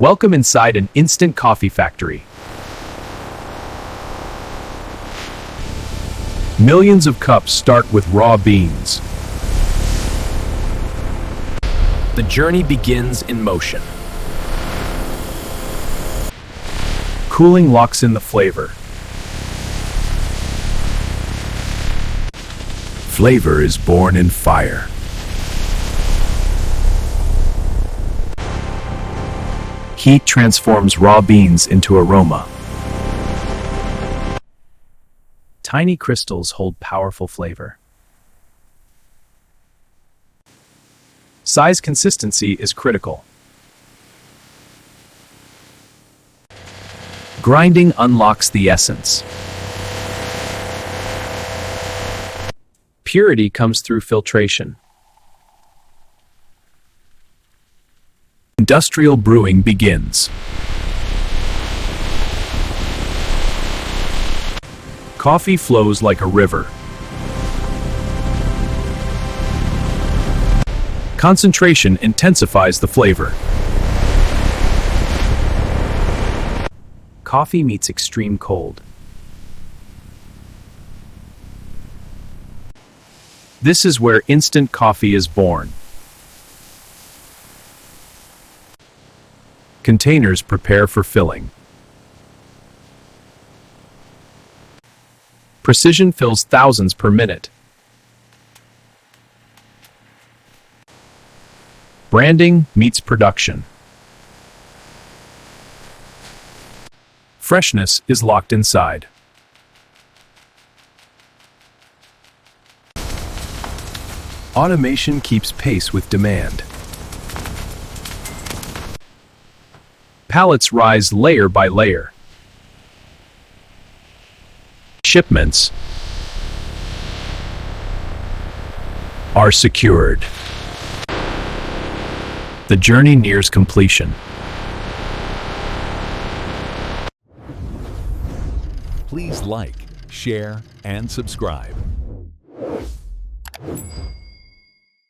Welcome inside an instant coffee factory. Millions of cups start with raw beans. The journey begins in motion. Cooling locks in the flavor. Flavor is born in fire. Heat transforms raw beans into aroma. Tiny crystals hold powerful flavor. Size consistency is critical. Grinding unlocks the essence. Purity comes through filtration. Industrial brewing begins. Coffee flows like a river. Concentration intensifies the flavor. Coffee meets extreme cold. This is where instant coffee is born. Containers prepare for filling. Precision fills thousands per minute. Branding meets production. Freshness is locked inside. Automation keeps pace with demand. Pallets rise layer by layer. Shipments are secured. The journey nears completion. Please like, share, and subscribe.